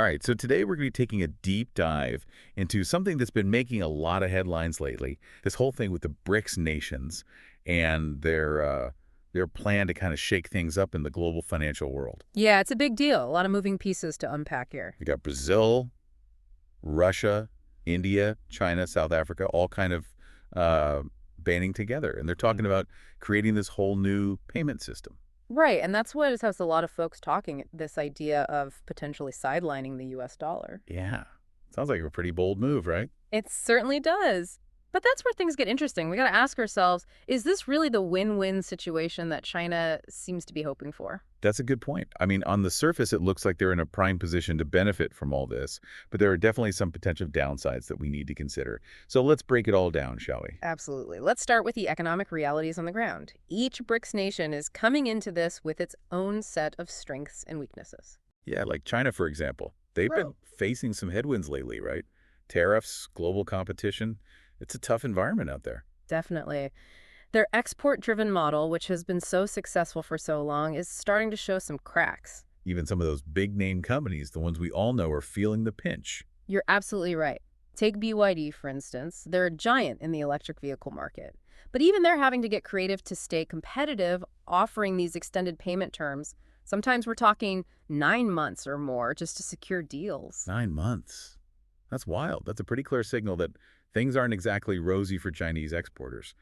All right, so today we're going to be taking a deep dive into something that's been making a lot of headlines lately. This whole thing with the BRICS nations and their plan to kind of shake things up in the global financial world. Yeah, it's a big deal. A lot of moving pieces to unpack here. You got Brazil, Russia, India, China, South Africa, all kind of banding together, and they're talking about creating this whole new payment system. Right, and that's what has a lot of folks talking, this idea of potentially sidelining the US dollar. Yeah, sounds like a pretty bold move, right? It certainly does. But that's where things get interesting. We got to ask ourselves, is this really the win-win situation that China seems to be hoping for? That's a good point. I mean, on the surface, it looks like they're in a prime position to benefit from all this, but there are definitely some potential downsides that we need to consider. So let's break it all down, shall we? Absolutely. Let's start with the economic realities on the ground. Each BRICS nation is coming into this with its own set of strengths and weaknesses. Yeah, like China, for example. They've been facing some headwinds lately, right? Tariffs, global competition. It's a tough environment out there. Definitely. Their export-driven model, which has been so successful for so long, is starting to show some cracks. Even some of those big-name companies, the ones we all know, are feeling the pinch. You're absolutely right. Take BYD, for instance. They're a giant in the electric vehicle market. But even they're having to get creative to stay competitive, offering these extended payment terms. Sometimes we're talking 9 months or more just to secure deals. 9 months. That's wild. That's a pretty clear signal that things aren't exactly rosy for Chinese exporters.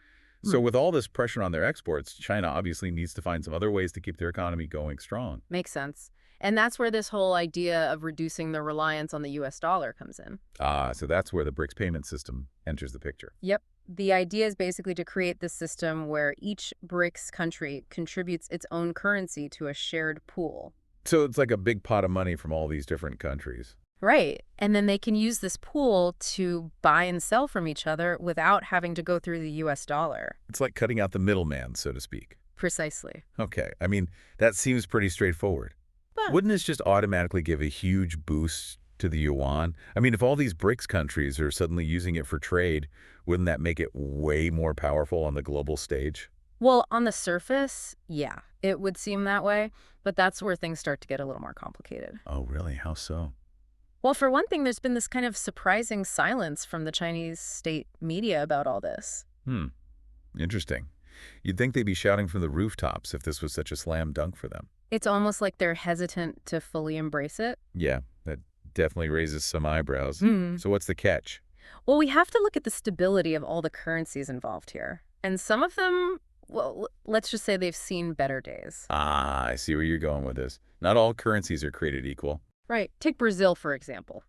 So with all this pressure on their exports, China obviously needs to find some other ways to keep their economy going strong. Makes sense. And that's where this whole idea of reducing the reliance on the US dollar comes in. So that's where the BRICS payment system enters the picture. Yep. The idea is basically to create this system where each BRICS country contributes its own currency to a shared pool. So it's like a big pot of money from all these different countries. Right. And then they can use this pool to buy and sell from each other without having to go through the US dollar. It's like cutting out the middleman, so to speak. Precisely. Okay, I mean, that seems pretty straightforward. But Wouldn't this just automatically give a huge boost to the yuan? I mean, if all these BRICS countries are suddenly using it for trade, wouldn't that make it way more powerful on the global stage? well, on the surface, yeah, it would seem that way. But that's where things start to get a little more complicated. Oh, really? How so? Well, for one thing, there's been this kind of surprising silence from the Chinese state media about all this. Interesting. You'd think they'd be shouting from the rooftops if this was such a slam dunk for them. It's almost like they're hesitant to fully embrace it. Yeah, that definitely raises some eyebrows. So what's the catch? Well, we have to look at the stability of all the currencies involved here. And some of them, well, let's just say they've seen better days. I see where you're going with this. Not all currencies are created equal. Right. Take Brazil, for example.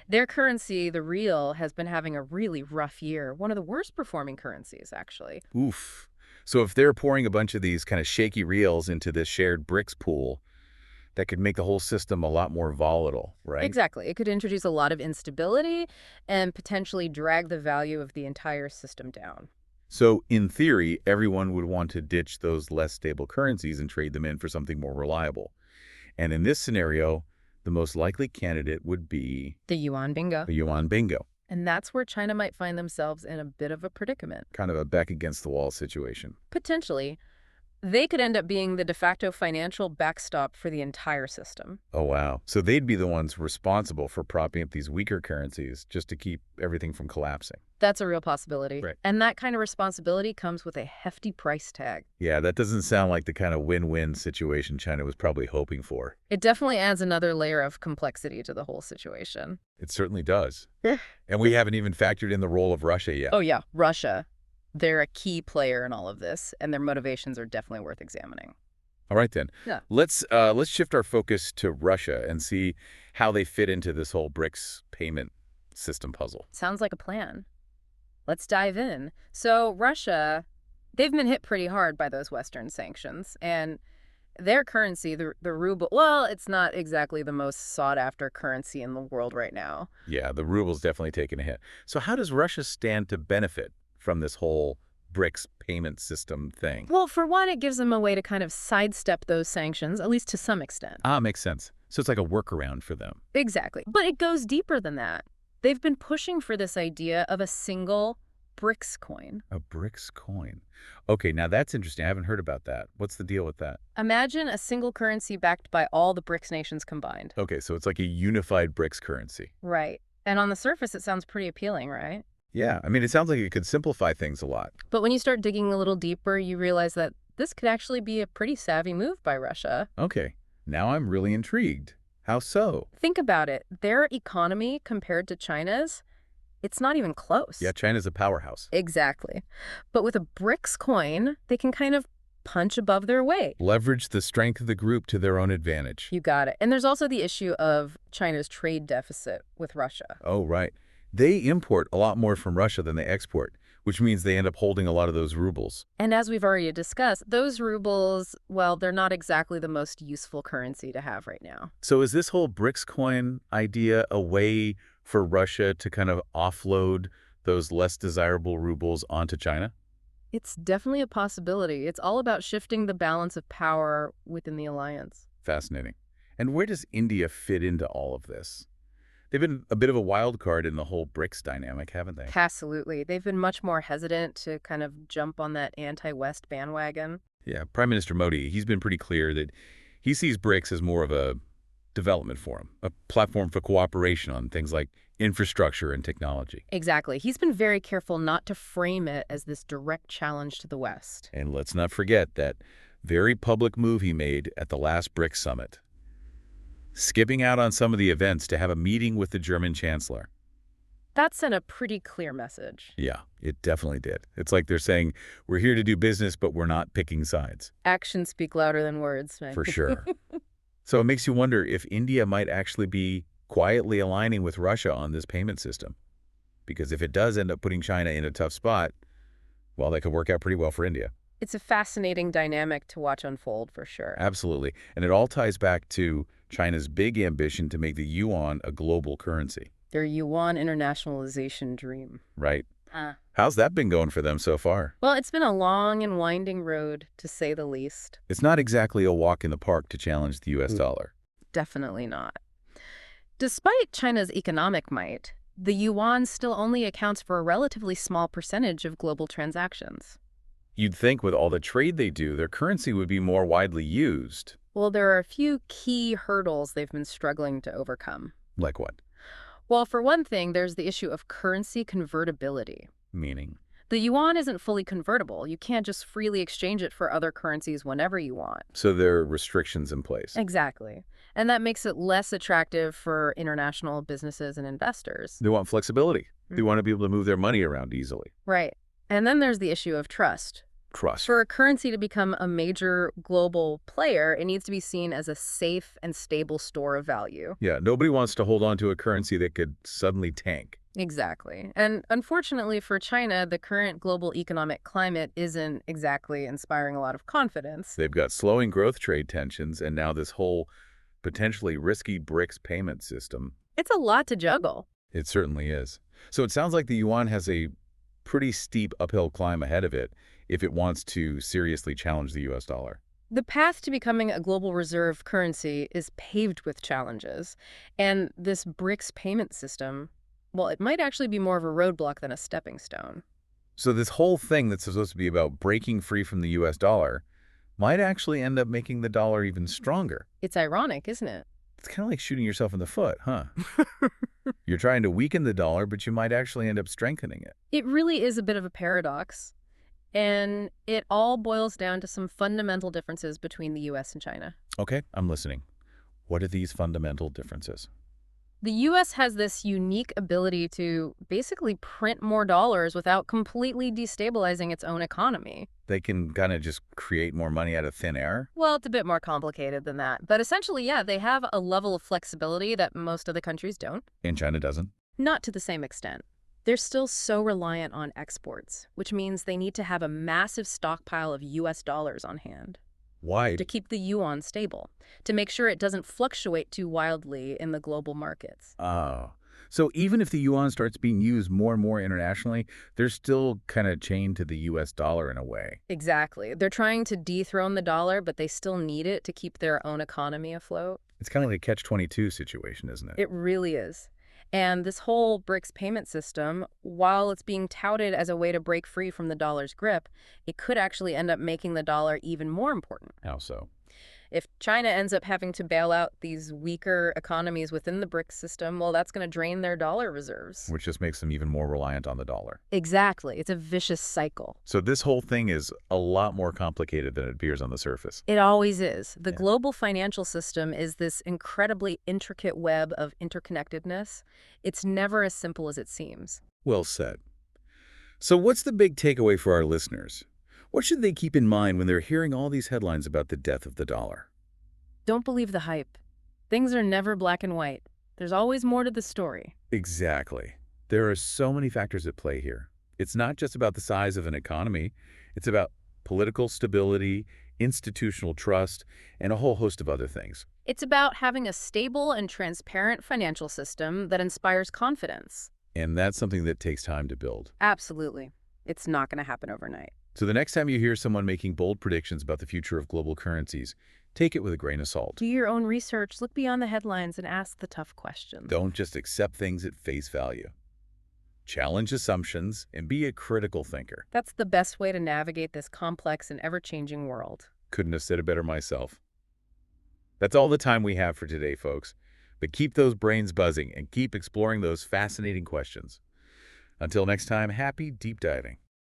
Their currency, the real, has been having a really rough year. One of the worst performing currencies, actually. Oof. So if they're pouring a bunch of these kind of shaky reals into this shared BRICS pool, that could make the whole system a lot more volatile, right? Exactly. It could introduce a lot of instability and potentially drag the value of the entire system down. So in theory, everyone would want to ditch those less stable currencies and trade them in for something more reliable. And in this scenario, the most likely candidate would be The Yuan bingo. the yuan bingo, And that's where China might find themselves in a bit of a predicament. kind of a back against the wall situation. Potentially, they could end up being the de facto financial backstop for the entire system. Oh, wow. So they'd be the ones responsible for propping up these weaker currencies just to keep everything from collapsing. That's a real possibility. Right. And that kind of responsibility comes with a hefty price tag. Yeah, that doesn't sound like the kind of win-win situation China was probably hoping for. It definitely adds another layer of complexity to the whole situation. It certainly does. And we haven't even factored in the role of Russia yet. Oh yeah, Russia. They're a key player in all of this, and their motivations are definitely worth examining. All right, then. Yeah. Let's shift our focus to Russia and see how they fit into this whole BRICS payment system puzzle. Sounds like a plan. Let's dive in. So Russia, they've been hit pretty hard by those Western sanctions, and their currency, the ruble, well, it's not exactly the most sought-after currency in the world right now. Yeah, the ruble's definitely taken a hit. So how does Russia stand to benefit from this whole BRICS payment system thing? Well, for one, it gives them a way to kind of sidestep those sanctions, at least to some extent. Makes sense. So it's like a workaround for them. Exactly. But it goes deeper than that. They've been pushing for this idea of a single BRICS coin. A BRICS coin. Okay, now that's interesting. I haven't heard about that. What's the deal with that? Imagine a single currency backed by all the BRICS nations combined. Okay, so it's like a unified BRICS currency. Right. And on the surface, it sounds pretty appealing, right? Yeah, I mean, it sounds like it could simplify things a lot. But when you start digging a little deeper, you realize that this could actually be a pretty savvy move by Russia. Okay, now I'm really intrigued. How so? Think about it. Their economy compared to China's, it's not even close. Yeah, China's a powerhouse. Exactly. But with a BRICS coin, they can kind of punch above their weight. Leverage the strength of the group to their own advantage. You got it. And there's also the issue of China's trade deficit with Russia. Oh, right. They import a lot more from Russia than they export, which means they end up holding a lot of those rubles. And as we've already discussed, those rubles, well, they're not exactly the most useful currency to have right now. So is this whole BRICS coin idea a way for Russia to kind of offload those less desirable rubles onto China? It's definitely a possibility. It's all about shifting the balance of power within the alliance. Fascinating. And where does India fit into all of this? They've been a bit of a wild card in the whole BRICS dynamic, haven't they? Absolutely. They've been much more hesitant to kind of jump on that anti-West bandwagon. Yeah, Prime Minister Modi, he's been pretty clear that he sees BRICS as more of a development forum, a platform for cooperation on things like infrastructure and technology. Exactly. He's been very careful not to frame it as this direct challenge to the West. And let's not forget that very public move he made at the last BRICS summit, skipping out on some of the events to have a meeting with the German chancellor. That sent a pretty clear message. Yeah, it definitely did. It's like they're saying, we're here to do business, but we're not picking sides. Actions speak louder than words, man. For sure. So it makes you wonder if India might actually be quietly aligning with Russia on this payment system. Because if it does end up putting China in a tough spot, well, that could work out pretty well for India. It's a fascinating dynamic to watch unfold, for sure. Absolutely. And it all ties back to China's big ambition to make the yuan a global currency. Their Yuan internationalization dream. Right. How's that been going for them so far? Well, it's been a long and winding road, to say the least. It's not exactly a walk in the park to challenge the U.S. dollar. Definitely not. Despite China's economic might, the yuan still only accounts for a relatively small percentage of global transactions. You'd think with all the trade they do, their currency would be more widely used. Well, there are a few key hurdles they've been struggling to overcome. Like what? Well, for one thing, there's the issue of currency convertibility. Meaning? The yuan isn't fully convertible. You can't just freely exchange it for other currencies whenever you want. So there are restrictions in place. Exactly. And that makes it less attractive for international businesses and investors. They want flexibility. They want to be able to move their money around easily. Right. And then there's the issue of trust. Trust. For a currency to become a major global player, it needs to be seen as a safe and stable store of value. Yeah, nobody wants to hold on to a currency that could suddenly tank. Exactly. And unfortunately for China, the current global economic climate isn't exactly inspiring a lot of confidence. They've got slowing growth trade tensions and now this whole potentially risky BRICS payment system. It's a lot to juggle. It certainly is. So it sounds like the yuan has a pretty steep uphill climb ahead of it if it wants to seriously challenge the U.S. dollar. The path to becoming a global reserve currency is paved with challenges. And this BRICS payment system, well, it might actually be more of a roadblock than a stepping stone. So this whole thing that's supposed to be about breaking free from the U.S. dollar might actually end up making the dollar even stronger. It's ironic, isn't it? It's kind of like shooting yourself in the foot, huh? You're trying to weaken the dollar, but you might actually end up strengthening it. It really is a bit of a paradox. And it all boils down to some fundamental differences between the U.S. and China. Okay, I'm listening. What are these fundamental differences? The U.S. has this unique ability to basically print more dollars without completely destabilizing its own economy. They can kind of just create more money out of thin air? Well, it's a bit more complicated than that. But essentially, yeah, they have a level of flexibility that most other countries don't. And China doesn't? Not to the same extent. They're still so reliant on exports, which means they need to have a massive stockpile of U.S. dollars on hand. Why? To keep the yuan stable, to make sure it doesn't fluctuate too wildly in the global markets. Oh. So even if the yuan starts being used more and more internationally, they're still kind of chained to the U.S. dollar in a way. Exactly. They're trying to dethrone the dollar, but they still need it to keep their own economy afloat. It's kind of like a catch-22 situation, isn't it? It really is. And this whole BRICS payment system, while it's being touted as a way to break free from the dollar's grip, it could actually end up making the dollar even more important. How so? If China ends up having to bail out these weaker economies within the BRICS system, well, that's going to drain their dollar reserves. Which just makes them even more reliant on the dollar. Exactly. It's a vicious cycle. So this whole thing is a lot more complicated than it appears on the surface. It always is. The Yeah. global financial system is this incredibly intricate web of interconnectedness. It's never as simple as it seems. Well said. So what's the big takeaway for our listeners? What should they keep in mind when they're hearing all these headlines about the death of the dollar? Don't believe the hype. Things are never black and white. There's always more to the story. Exactly. There are so many factors at play here. It's not just about the size of an economy. It's about political stability, institutional trust, and a whole host of other things. It's about having a stable and transparent financial system that inspires confidence. And that's something that takes time to build. Absolutely. It's not going to happen overnight. So the next time you hear someone making bold predictions about the future of global currencies, take it with a grain of salt. Do your own research, look beyond the headlines, and ask the tough questions. Don't just accept things at face value. Challenge assumptions and be a critical thinker. That's the best way to navigate this complex and ever-changing world. Couldn't have said it better myself. That's all the time we have for today, folks. But keep those brains buzzing and keep exploring those fascinating questions. Until next time, happy deep diving.